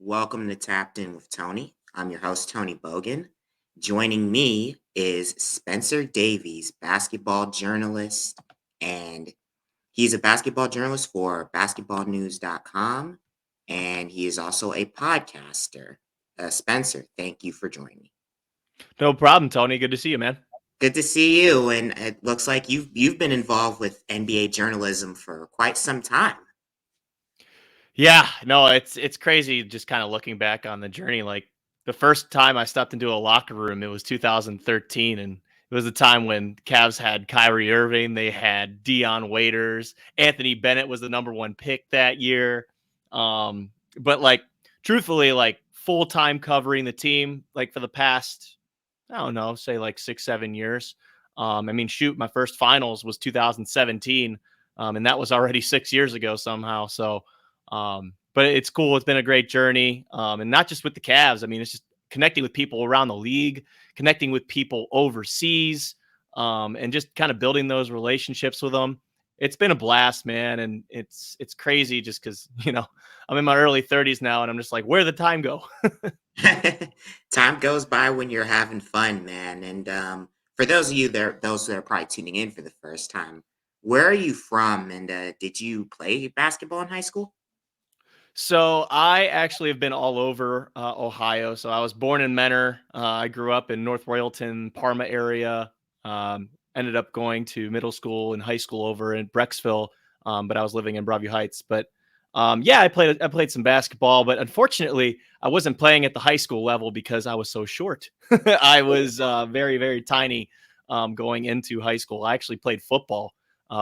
Welcome to Tapped In with Tony. I'm your host, Tony Bogan. Joining me is Spencer Davies, basketball journalist, and he's a basketball journalist for basketballnews.com, and he is also a podcaster. Spencer, thank you for joining me. No problem, Tony. Good to see you, man. Good to see you, and it looks like you've been involved with NBA journalism for quite some time. Yeah, no, it's crazy just kind of looking back on the journey. Like the first time I stepped into a locker room, it was 2013, and it was the time when Cavs had Kyrie Irving, they had Dion Waiters, Anthony Bennett was the number one pick that year. But like truthfully, like full time covering the team, like for the past, I don't know, say like 6, 7 years. I mean, shoot, my first finals was 2017, and that was already 6 years ago somehow. So. But it's cool. It's been a great journey. And not just with the Cavs. I mean, it's just connecting with people around the league, connecting with people overseas, and just kind of building those relationships with them. It's been a blast, man. And it's crazy just because, I'm in my early 30s now and I'm just like, where did the time go? Time goes by when you're having fun, man. And for those of you there, those that are probably tuning in for the first time, where are you from? And did you play basketball in high school? So I actually have been all over Ohio. So I was born in Menor. I grew up in North Royalton, Parma area. Um, Ended up going to middle school and high school over in Brecksville, but I was living in Broadview Heights. But yeah, I played some basketball, but unfortunately, I wasn't playing at the high school level because I was so short. I was very very tiny going into high school. I actually played football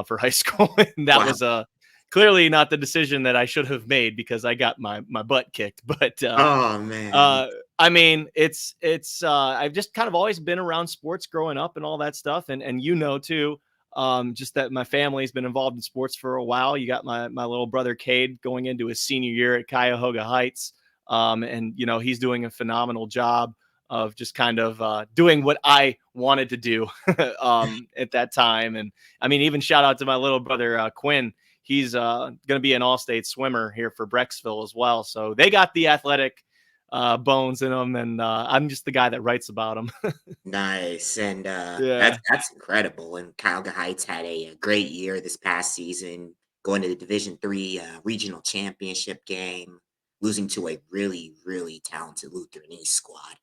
for high school, and that Wow. was a clearly not the decision that I should have made because I got my butt kicked. But Oh man. uh, I mean, it's I've just kind of always been around sports growing up and all that stuff, and too. Just that my family's been involved in sports for a while. You got my little brother Cade going into his senior year at Cuyahoga Heights, and he's doing a phenomenal job of just kind of doing what I wanted to do at that time. And I mean, even shout out to my little brother Quinn. He's going to be an all-state swimmer here for Brecksville as well. So they got the athletic bones in them, and I'm just the guy that writes about them. Nice. And Yeah. that's incredible. And Cuyahoga Heights had a great year this past season, going to the Division 3 regional championship game, losing to a really talented Lutheran East squad.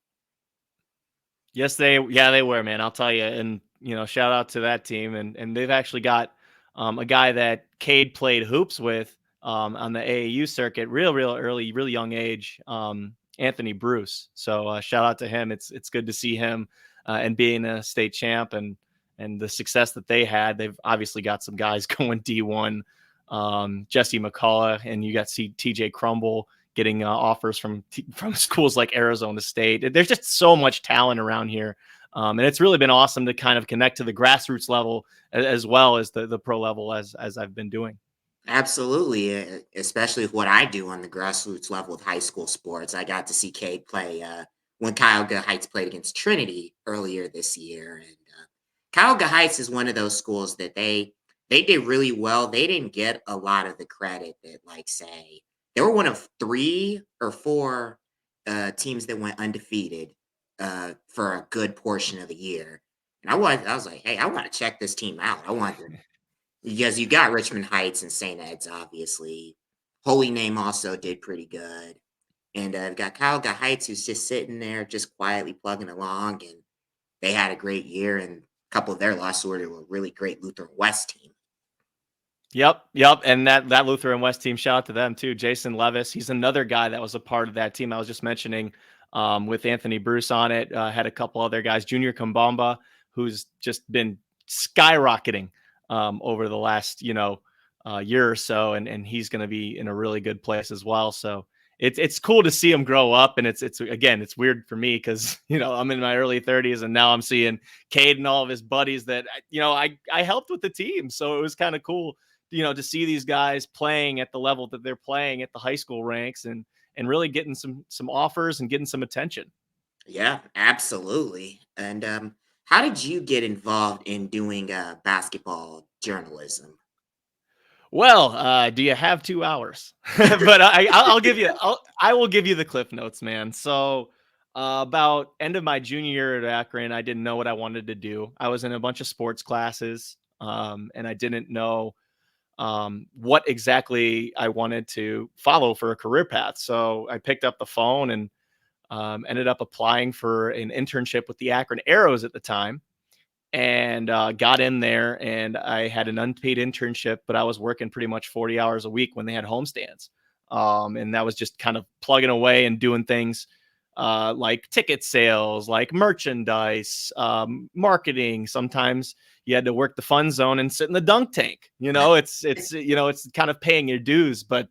Yes, they were, man. I'll tell you. And shout out to that team. And they've actually got a guy that Cade played hoops with on the AAU circuit, real early, really young age, Anthony Bruce. So shout out to him. It's good to see him and being a state champ and the success that they had. They've obviously got some guys going D1, Jesse McCullough, and you got TJ Crumble getting offers from schools like Arizona State. There's just so much talent around here. And it's really been awesome to kind of connect to the grassroots level as well as the pro level as I've been doing. Absolutely, especially what I do on the grassroots level with high school sports. I got to see Cade play when Cuyahoga Heights played against Trinity earlier this year, and Cuyahoga Heights is one of those schools that they did really well. They didn't get a lot of the credit that, like, say, they were one of 3 or 4 teams that went undefeated for a good portion of the year. And I was like, hey, I want to check this team out. I want to because you got Richmond Heights and St. Ed's, obviously. Holy Name also did pretty good. And I've got Cuyahoga Heights who's just sitting there, just quietly plugging along. And they had a great year. And a couple of their losses were to a really great Lutheran West team. Yep. And that Lutheran West team, shout out to them too. Jason Levis, he's another guy that was a part of that team I was just mentioning with Anthony Bruce on it. Had a couple other guys, Junior Kambamba, who's just been skyrocketing over the last, year or so. And he's going to be in a really good place as well. So it's cool to see him grow up. And it's again, it's weird for me because, I'm in my early 30s and now I'm seeing Cade and all of his buddies that, I helped with the team. So it was kind of cool to see these guys playing at the level that they're playing at the high school ranks and really getting some offers and getting some attention. Yeah, absolutely. And how did you get involved in doing basketball journalism? Well, do you have 2 hours? But I'll give you I will give you the cliff notes, man. So, about end of my junior year at Akron, I didn't know what I wanted to do. I was in a bunch of sports classes, and I didn't know what exactly I wanted to follow for a career path. So I picked up the phone and ended up applying for an internship with the Akron Arrows at the time, and got in there. And I had an unpaid internship, but I was working pretty much 40 hours a week when they had homestands. And that was just kind of plugging away and doing things like ticket sales, like merchandise, marketing. Sometimes you had to work the fun zone and sit in the dunk tank. It's kind of paying your dues, but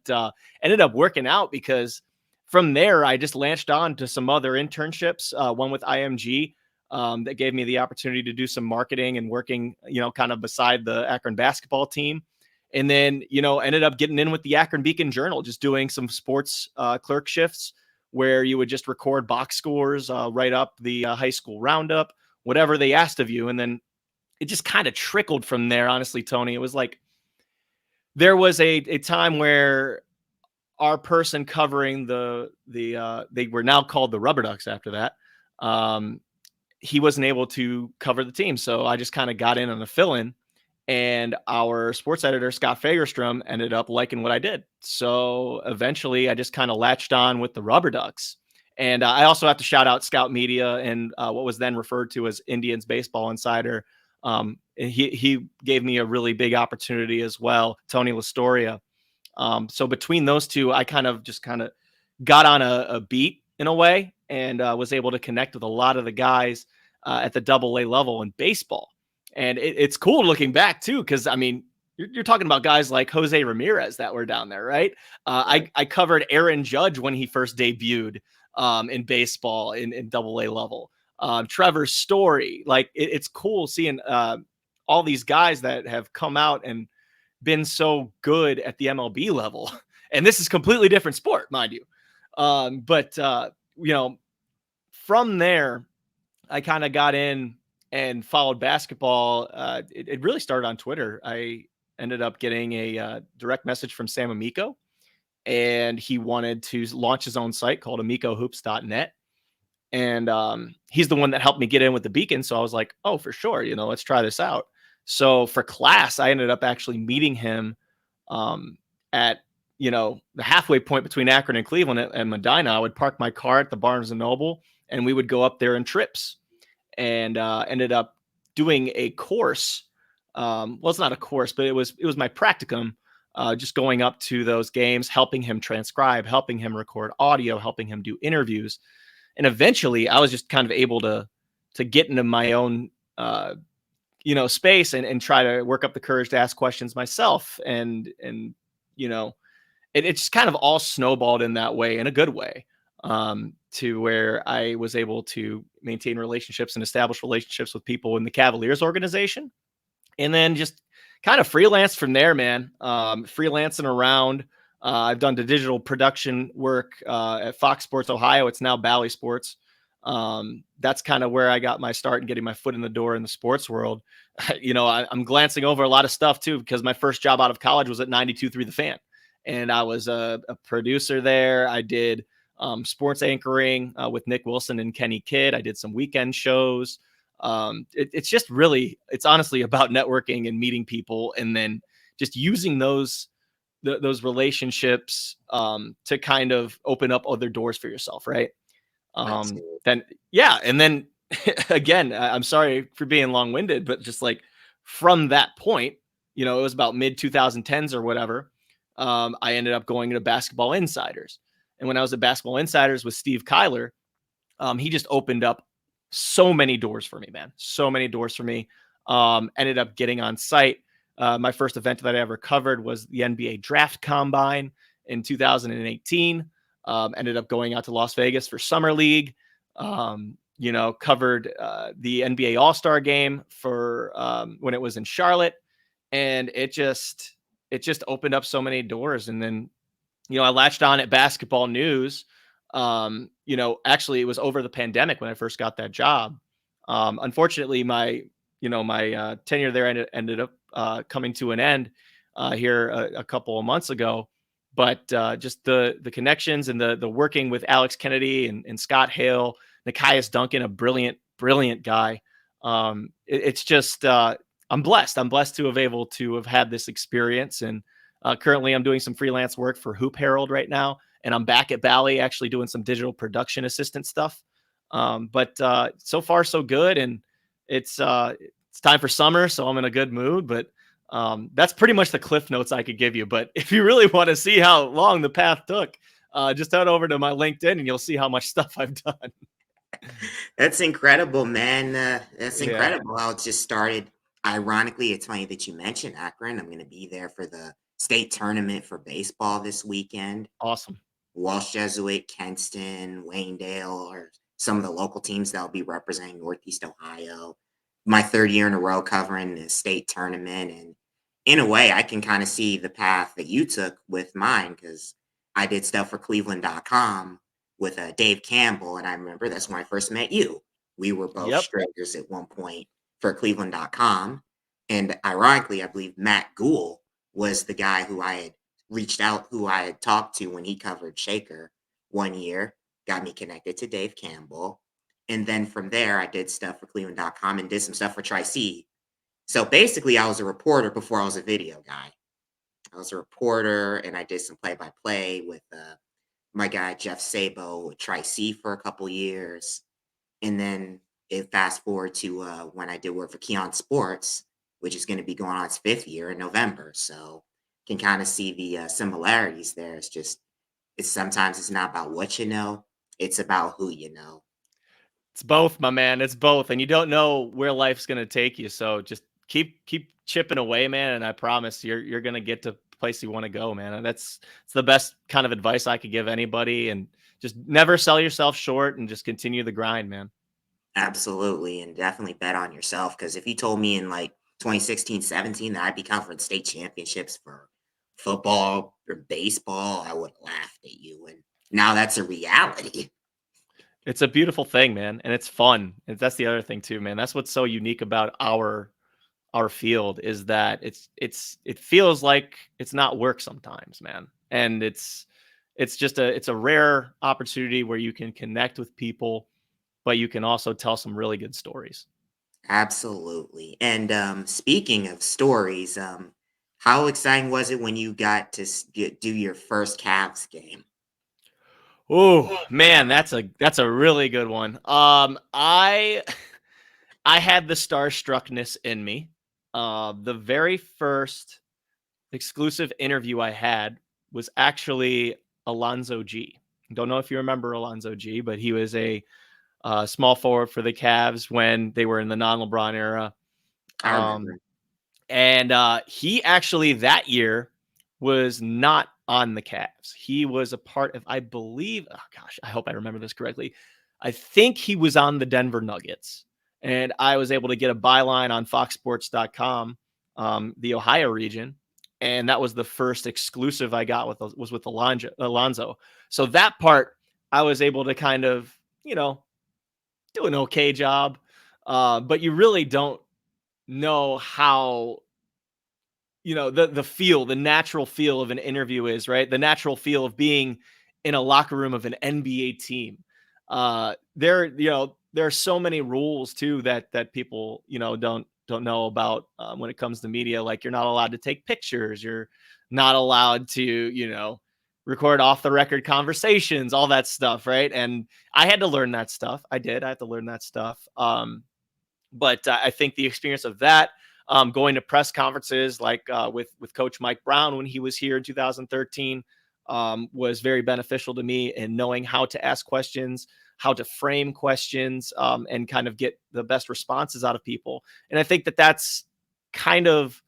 ended up working out because from there I just latched on to some other internships. One with IMG, that gave me the opportunity to do some marketing and working, kind of beside the Akron basketball team. And then, ended up getting in with the Akron Beacon Journal, just doing some sports clerk shifts where you would just record box scores, write up the high school roundup, whatever they asked of you. And then it just kind of trickled from there, honestly, Tony. It was like there was a time where our person covering they were now called the Rubber Ducks after that. He wasn't able to cover the team. So I just kind of got in on a fill-in, and our sports editor, Scott Fagerstrom, ended up liking what I did. So eventually I just kind of latched on with the Rubber Ducks. And I also have to shout out Scout Media and what was then referred to as Indians Baseball Insider. He gave me a really big opportunity as well, Tony Lastoria. So between those two, I kind of got on a beat in a way, and was able to connect with a lot of the guys at the AA level in baseball. And it's cool looking back too, because I mean, you're talking about guys like Jose Ramirez that were down there, right? I covered Aaron Judge when he first debuted in baseball in AA level. Trevor Story, like it's cool seeing all these guys that have come out and been so good at the MLB level. And this is completely different sport, mind you. But from there, I kind of got in and followed basketball. It really started on Twitter. I ended up getting a direct message from Sam Amico, and he wanted to launch his own site called amicohoops.net. And he's the one that helped me get in with the Beacon. So I was like, oh, for sure, let's try this out. So for class, I ended up actually meeting him at the halfway point between Akron and Cleveland and Medina. I would park my car at the Barnes and Noble, and we would go up there in trips, and ended up doing a course. Well, it's not a course, but it was my practicum. Just going up to those games, helping him transcribe, helping him record audio, helping him do interviews. And eventually I was just kind of able to get into my own, space and try to work up the courage to ask questions myself. And it just kind of all snowballed in that way, in a good way, to where I was able to maintain relationships and establish relationships with people in the Cavaliers organization. And then just kind of freelance from there, man. Freelancing around. I've done the digital production work at Fox Sports Ohio. It's now Bally Sports. That's kind of where I got my start in getting my foot in the door in the sports world. I'm glancing over a lot of stuff too, because my first job out of college was at 92.3 The Fan. And I was a producer there. I did sports anchoring with Nick Wilson and Kenny Kidd. I did some weekend shows. It's honestly about networking and meeting people, and then just using those relationships to kind of open up other doors for yourself, right? And then again, I'm sorry for being long-winded, but just like from that point, it was about mid 2010s or whatever. I ended up going to Basketball Insiders, and when I was at Basketball Insiders with Steve Kyler, he just opened up so many doors for me, man. So many doors for me. Ended up getting on site. My first event that I ever covered was the NBA Draft Combine in 2018. Ended up going out to Las Vegas for Summer League. Covered the NBA All-Star Game for when it was in Charlotte. And it just opened up so many doors. And then, I latched on at Basketball News. Actually it was over the pandemic when I first got that job. Unfortunately, my tenure there ended up coming to an end here a couple of months ago. But just the connections and the working with Alex Kennedy and Scott Hale, Nikias Duncan, a brilliant guy. It's just I'm blessed. I'm blessed to have able to have had this experience. And currently, I'm doing some freelance work for Hoop Herald right now, and I'm back at Bally actually doing some digital production assistant stuff. But so far so good, and it's time for summer, so I'm in a good mood. But that's pretty much the cliff notes I could give you. But if you really want to see how long the path took, just head over to my LinkedIn and you'll see how much stuff I've done. That's incredible, man. That's Yeah, incredible how it just started. Ironically, it's funny that you mentioned Akron. I'm going to be there for the state tournament for baseball this weekend. awesome. Walsh Jesuit, Kenston, Waynedale are some of the local teams that will be representing Northeast Ohio. My third year in a row covering the state tournament. And in a way, I can kind of see the path that you took with mine because I did stuff for Cleveland.com with Dave Campbell. And I remember that's when I first met you. We were both Yep. strangers at one point for Cleveland.com. And ironically, I believe Matt Gould was the guy who I had reached out, who I had talked to when he covered Shaker one year, got me connected to Dave Campbell. And then from there, I did stuff for Cleveland.com and did some stuff for Tri-C. So basically, I was a reporter before I was a video guy. I was a reporter and I did some play by play with my guy, Jeff Sabo, with Tri-C for a couple years. And then it fast forward to when I did work for Keon Sports, which is going to be going on its fifth year in November. So can kind of see the similarities there. It's just, it's sometimes it's not about what you know, it's about who you know. It's both, my man. It's both. And you don't know where life's going to take you. So just keep chipping away, man. And I promise you're going to get to the place you want to go, man. And it's the best kind of advice I could give anybody. And just never sell yourself short and just continue the grind, man. Absolutely. And definitely bet on yourself. Because if you told me in like 2016, 17 that I'd be covering state championships for football or baseball, I would have laughed at you. And now that's a reality. It's a beautiful thing, man. And it's fun. And that's the other thing too, man. That's what's so unique about our field is that it feels like it's not work sometimes, man. And it's just it's a rare opportunity where you can connect with people, but you can also tell some really good stories. Absolutely. And speaking of stories, how exciting was it when you got to do your first Cavs game? Oh man, that's a really good one. I had the starstruckness in me. The very first exclusive interview I had was actually Alonzo G. Don't know if you remember Alonzo G, but he was a small forward for the Cavs when they were in the non-LeBron era. I Um, remember. and he actually that year was not on the Cavs. He was a part of, I believe, oh gosh, I hope I remember this correctly. I think he was on the Denver Nuggets. And I was able to get a byline on foxsports.com, the Ohio region. And that was the first exclusive I got was with Alonzo. So that part I was able to kind of, do an okay job. But you really don't know how the natural feel of an interview is, right? The natural feel of being in a locker room of an NBA team. There are so many rules too that people don't know about when it comes to media. Like you're not allowed to take pictures. You're not allowed to record off the record conversations, all that stuff, right? And I had to learn that stuff. I did. I had to learn that stuff. But I think the experience of that, going to press conferences like with Coach Mike Brown when he was here in 2013, was very beneficial to me in knowing how to ask questions, how to frame questions, and kind of get the best responses out of people. And I think that's kind of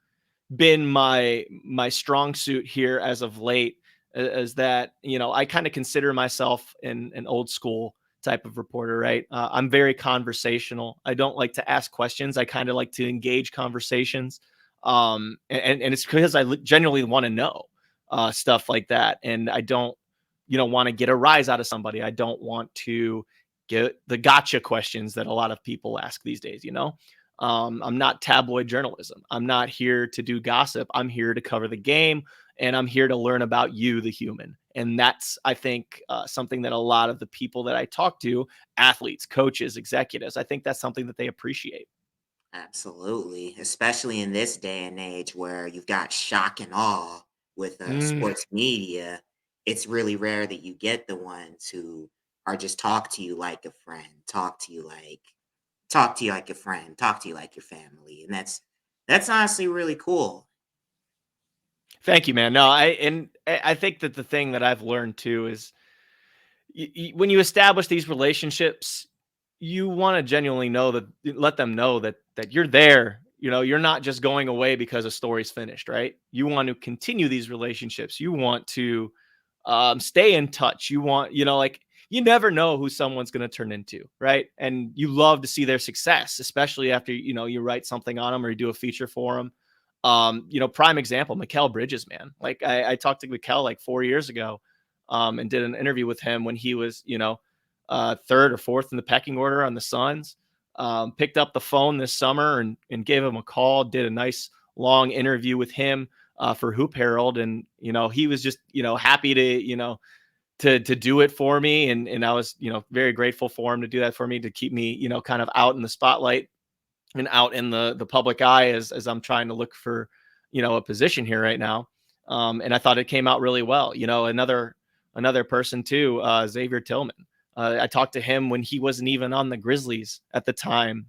been my strong suit here as of late. Is that I kind of consider myself an old school type of reporter, right? I'm very conversational. I don't like to ask questions. I kind of like to engage conversations, and it's because I genuinely want to know stuff like that, and I don't want to get a rise out of somebody. I don't want to get the gotcha questions that a lot of people ask these days. I'm not tabloid journalism. I'm not here to do gossip. I'm here to cover the game, and I'm here to learn about you, the human. And that's, I think, something that a lot of the people that I talk to, athletes, coaches, executives, I think that's something that they appreciate. Absolutely, especially in this day and age where you've got shock and awe with Mm, sports media. It's really rare that you get the ones who are just talk to you like a friend, talk to you like a friend, talk to you like your family, and that's honestly really cool. Thank you, man. No, I think that the thing that I've learned too is when you establish these relationships, you want to genuinely know that, let them know that you're there. You know, you're not just going away because a story's finished, right? You want to continue these relationships. You want to stay in touch. You want, like, you never know who someone's going to turn into, right? And you love to see their success, especially after, you write something on them or you do a feature for them. Prime example, Mikal Bridges, man. Like I talked to Mikal like 4 years ago, and did an interview with him when he was, third or fourth in the pecking order on the Suns. Picked up the phone this summer and gave him a call, did a nice long interview with him for Hoop Herald. And, he was just, happy to, to do it for me. And I was, very grateful for him to do that for me, to keep me, kind of out in the spotlight and out in the public eye as I'm trying to look for, a position here right now. And I thought it came out really well. Another person too, Xavier Tillman. I talked to him when he wasn't even on the Grizzlies at the time,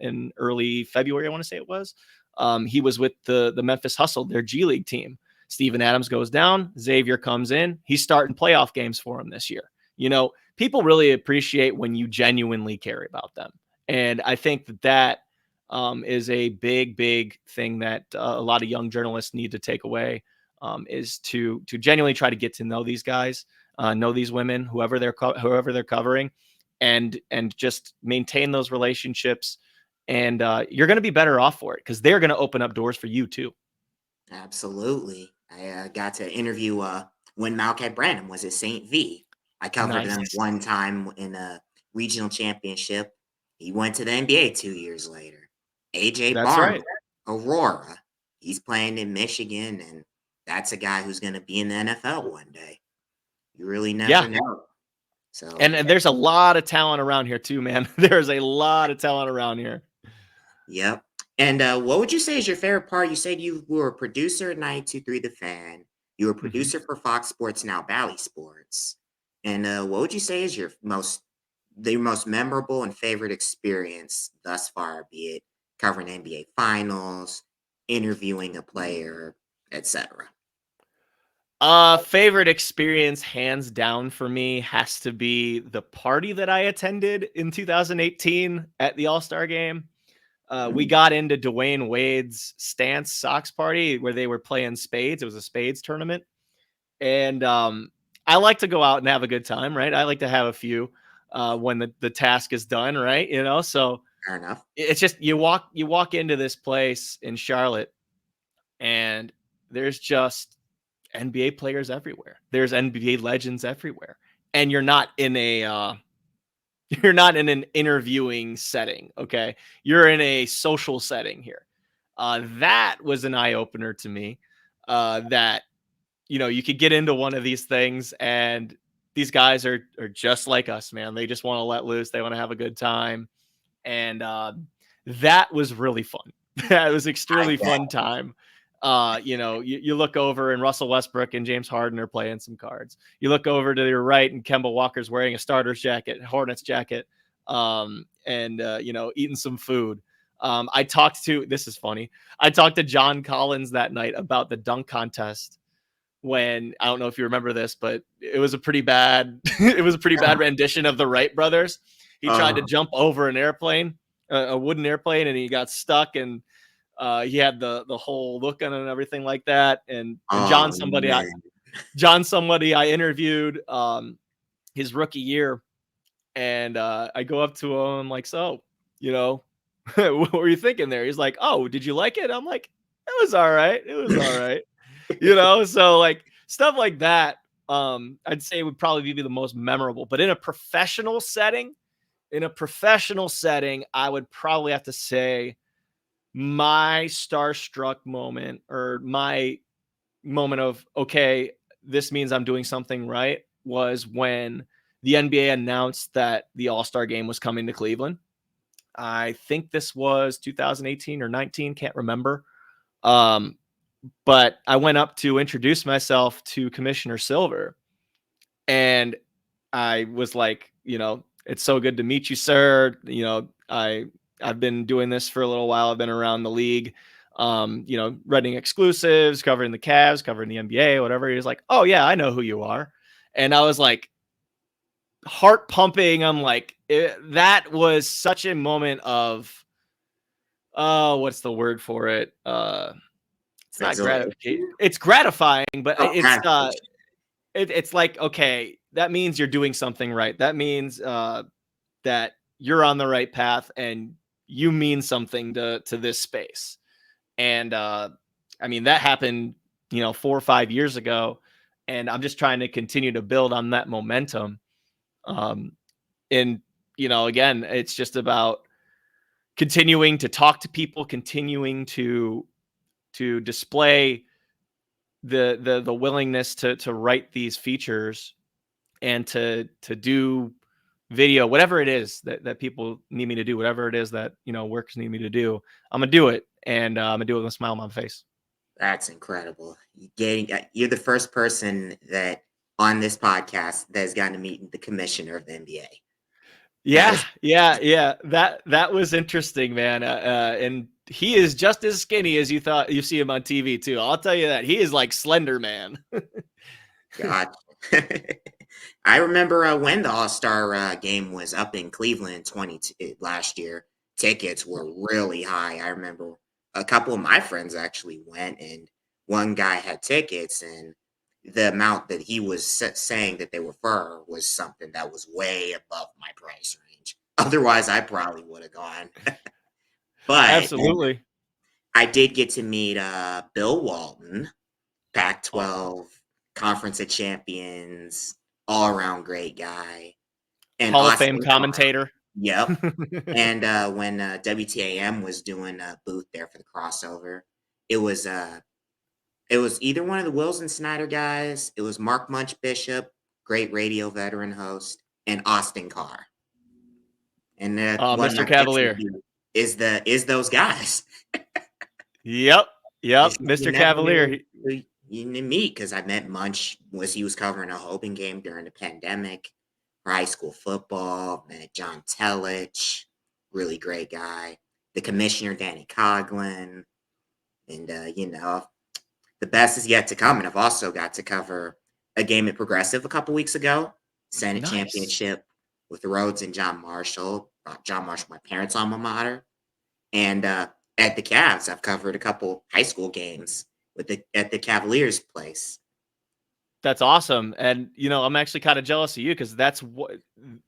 in early February, I want to say it was. He was with the Memphis Hustle, their G League team. Steven Adams goes down. Xavier comes in. He's starting playoff games for him this year. People really appreciate when you genuinely care about them. And I think that is a big, big thing that a lot of young journalists need to take away, is to genuinely try to get to know these guys, know these women, whoever they're covering, and just maintain those relationships. And you're going to be better off for it because they're going to open up doors for you too. Absolutely. I got to interview when Malcolm Branham was at St. V. I covered Nice. him one time in a regional championship. He went to the NBA 2 years later. AJ That's Barner, right. Aurora. He's playing in Michigan, and that's a guy who's going to be in the NFL one day. You really Yeah. never know. So, And there's a lot of talent around here too, man. There's a lot of talent around here. yep. And what would you say is your favorite part? You said you were a producer at 923 The Fan. You were a Mhm. producer for Fox Sports, now Bally Sports. And what would you say is your most memorable and favorite experience thus far, be it covering NBA finals, interviewing a player, etc.? Favorite experience, hands down for me, has to be the party that I attended in 2018 at the All-Star game. We Mm, got into Dwayne Wade's Stance Sox party where they were playing spades. It was a spades tournament. And I like to go out and have a good time, right? I like to have a few when the task is done, right? So fair enough. it's just you walk into this place in Charlotte, and there's just NBA players everywhere. There's NBA legends everywhere. And you're not in a you're not in an interviewing setting, okay? You're in a social setting here. That was an eye opener to me. That you could get into one of these things, and these guys are just like us, man. They just want to let loose. They want to have a good time, and that was really fun. That was I extremely bet. fun time. You look over and Russell Westbrook and James Harden are playing some cards. You look over to your right and Kemba Walker's wearing a starter's jacket, Hornets jacket, and eating some food. This is funny. I talked to John Collins that night about the dunk contest, when, I don't know if you remember this, but it was a pretty bad it was a pretty bad rendition of the Wright brothers. He tried to Uh, jump over an airplane, a wooden airplane, and he got stuck, and he had the whole look on it and everything like that. And oh man. John somebody I interviewed his rookie year, and I go up to him, I'm like, so, you know, what were you thinking there? He's like, oh, did you like it? I'm like, it was all right. It was all right. So like stuff like that, I'd say would probably be the most memorable. But in a professional setting, I would probably have to say my starstruck moment, or my moment of, okay, this means I'm doing something right, was when the NBA announced that the All-Star game was coming to Cleveland. I think this was 2018 or 19, can't remember. But I went up to introduce myself to Commissioner Silver, and I was like, it's so good to meet you, sir. I've been doing this for a little while. I've been around the league, writing exclusives, covering the Cavs, covering the NBA, whatever. He was like, oh yeah, I know who you are. And I was like, heart pumping. I'm like, that was such a moment of, what's the word for it? It's not gratification. Exhilaration. It's gratifying, but Oh, gratification. it's like, okay, that means you're doing something right. That means that you're on the right path and you mean something to this space. And I mean, that happened, 4 or 5 years ago, and I'm just trying to continue to build on that momentum. Um, and again, it's just about continuing to talk to people, continuing to display the willingness to write these features and to do video, whatever it is that people need me to do, whatever it is that workers need me to do. I'm gonna do it, and I'm gonna do it with a smile on my face. That's incredible. You're the first person that on this podcast that has gotten to meet the commissioner of the NBA. That Yeah, is yeah. That was interesting, man. And he is just as skinny as you thought. You see him on TV too. I'll tell you that he is like Slender Man. God. I remember when the All Star game was up in Cleveland last year. Tickets were really high. I remember a couple of my friends actually went, and one guy had tickets, and the amount that he was saying that they were for was something that was way above my price range. Otherwise, I probably would have gone. But Absolutely. I did get to meet Bill Walton, Pac Oh, 12, Conference of Champions, all around great guy. And Hall of Fame Austin Carr. commentator. Yep. And when WTAM was doing a booth there for the crossover, it was it was either one of the Wills and Snyder guys, it was Mark Munch Bishop, great radio veteran host, and Austin Carr. And what Mr. I get to Cavalier. do is those guys. Yep. It's Yep. you Mr. never Cavalier. knew who you knew meet because I met Munch was he was covering a Hogan game during the pandemic for high school football. Met John Telich, really great guy. The commissioner Danny Coughlin, and the best is yet to come. And I've also got to cover a game at Progressive a couple weeks ago, Senate Nice. championship with the Rhodes and John Marshall. John Marshall, my parents' alma mater. And at the Cavs, I've covered a couple high school games at the Cavaliers place. That's awesome. And I'm actually kind of jealous of you, because that's what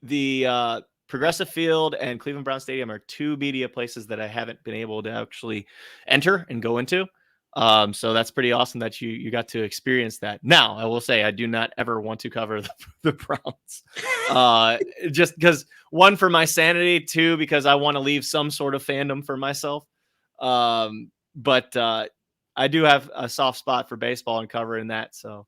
the Progressive Field and Cleveland Brown Stadium are two media places that I haven't been able to actually enter and go into. So that's pretty awesome that you got to experience that. Now, I will say I do not ever want to cover the Browns. Just because, one, for my sanity, two, because I want to leave some sort of fandom for myself. But I do have a soft spot for baseball and covering that. So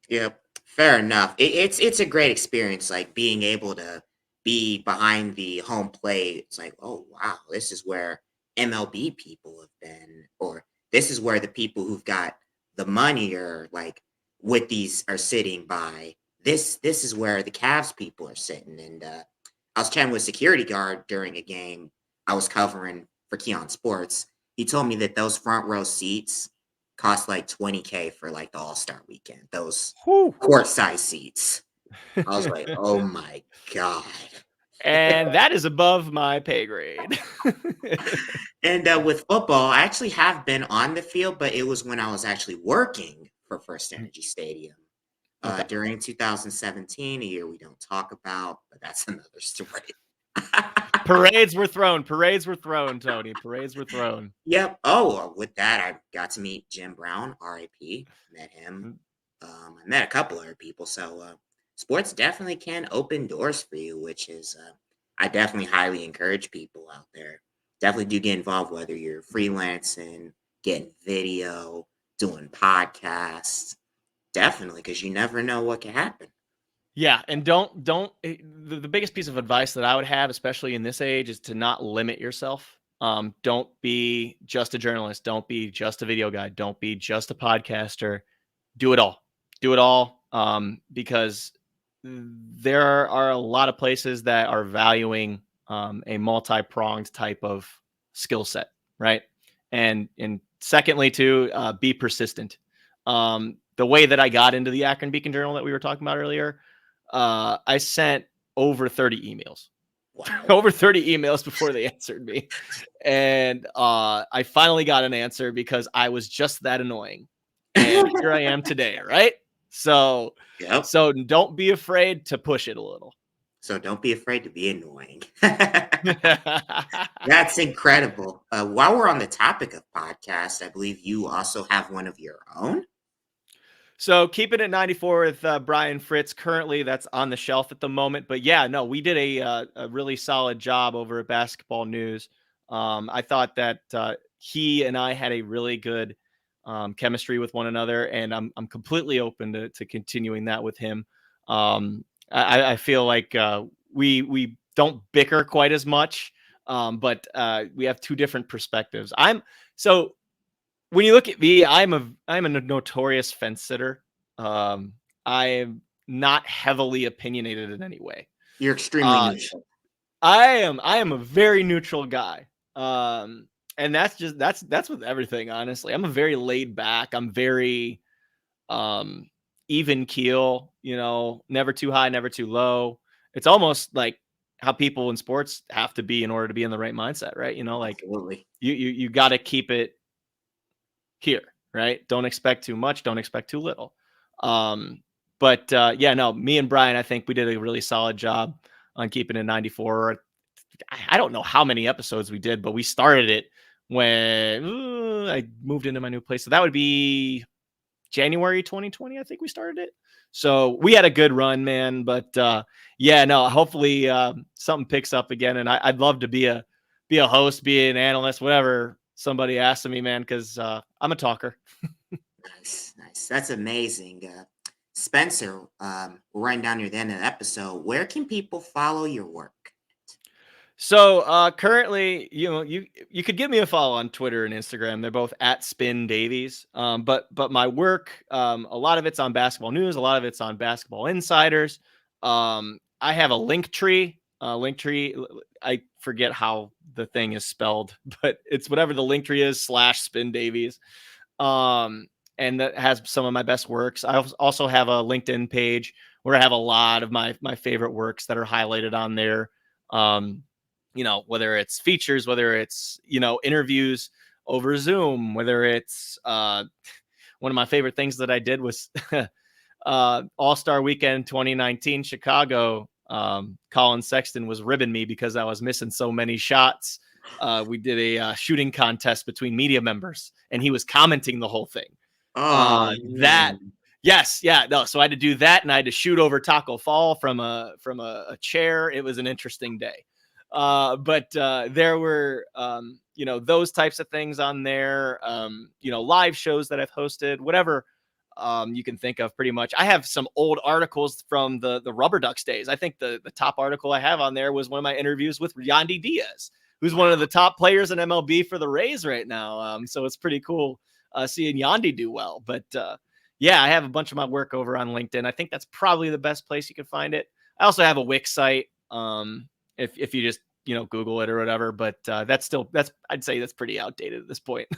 Yep, fair enough. It's a great experience, like being able to be behind the home plate. It's like, oh wow, this is where MLB people have been, or this is where the people who've got the money or like with these are sitting by. This is where the Cavs people are sitting. And I was chatting with a security guard during a game I was covering for Keon Sports. He told me that those front row seats cost like 20K for like the All-Star weekend. Those whew. court size seats. I was like, oh my God. And that is above my pay grade. And with football, I actually have been on the field, but it was when I was actually working for First Energy Stadium Okay. during 2017, a year we don't talk about, but that's another story. Parades were thrown. Parades were thrown, Tony. Parades were thrown. Yep. Oh, with that, I got to meet Jim Brown, RIP. Met him. Mm. I met a couple other people. So, sports definitely can open doors for you, which is, I definitely highly encourage people out there definitely do get involved, whether you're freelancing, getting video, doing podcasts. Definitely, because you never know what can happen. Yeah, and the biggest piece of advice that I would have, especially in this age, is to not limit yourself. Don't be just a journalist. Don't be just a video guy. Don't be just a podcaster. Do it all. Do it all. Because there are a lot of places that are valuing a multi-pronged type of skill set, right? And secondly, too, be persistent. The way that I got into the Akron Beacon Journal that we were talking about earlier, I sent over 30 emails, Wow. over 30 emails before they answered me. And I finally got an answer because I was just that annoying. And here I am today, right? So, Yep. so don't be afraid to push it a little. So don't be afraid to be annoying. That's incredible. While we're on the topic of podcasts, I believe you also have one of your own. So keeping it 94 with Brian Fritz. Currently, that's on the shelf at the moment. But yeah, no, we did a really solid job over at Basketball News. I thought that he and I had a really good chemistry with one another, and I'm completely open to continuing that with him. I feel like we don't bicker quite as much, but we have two different perspectives. So when you look at me, I'm a notorious fence sitter. I am not heavily opinionated in any way. You're extremely Uh, neutral. I am a very neutral guy. And that's with everything, honestly. I'm a very laid back. I'm very even keel, never too high, never too low. It's almost like how people in sports have to be in order to be in the right mindset, right? Like Absolutely. you got to keep it here, right? Don't expect too much, don't expect too little. But yeah, no, me and Brian, I think we did a really solid job on keeping it 94. I don't know how many episodes we did, but we started it when I moved into my new place. So that would be January 2020, I think we started it. So we had a good run, man. But yeah, no, hopefully something picks up again. And I'd love to be a host, be an analyst, whatever somebody asks of me, man, because I'm a talker. Nice, nice. That's amazing. Spencer, we're running down near the end of the episode. Where can people follow your work? So currently, you could give me a follow on Twitter and Instagram. They're both at Spin Davies. But my work, a lot of it's on Basketball News, a lot of it's on Basketball Insiders. I have a link tree. I forget how the thing is spelled, but it's whatever the link tree is /Spin Davies. And that has some of my best works. I also have a LinkedIn page where I have a lot of my favorite works that are highlighted on there. Whether it's features, whether it's, interviews over Zoom, whether it's one of my favorite things that I did was All-Star Weekend 2019 Chicago. Colin Sexton was ribbing me because I was missing so many shots. We did a shooting contest between media members, and he was commenting the whole thing. Oh That man. Yes, yeah, no. So I had to do that, and I had to shoot over Taco Fall from a chair. It was an interesting day, but there were those types of things on there. Live shows that I've hosted, whatever you can think of. Pretty much, I have some old articles from the Rubber Ducks days. I think the top article I have on there was one of my interviews with Yandy Diaz, who's one of the top players in MLB for the Rays right now. So it's pretty cool seeing Yandy do well, but. Yeah, I have a bunch of my work over on LinkedIn. I think that's probably the best place you can find it. I also have a Wix site. If you just Google it or whatever, but I'd say that's pretty outdated at this point.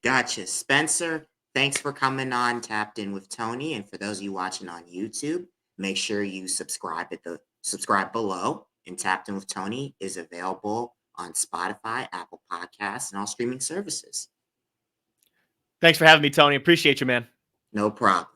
Gotcha. Spencer, thanks for coming on Tapped In with Tony. And for those of you watching on YouTube, make sure you subscribe below. And Tapped In with Tony is available on Spotify, Apple Podcasts, and all streaming services. Thanks for having me, Tony. Appreciate you, man. No problem.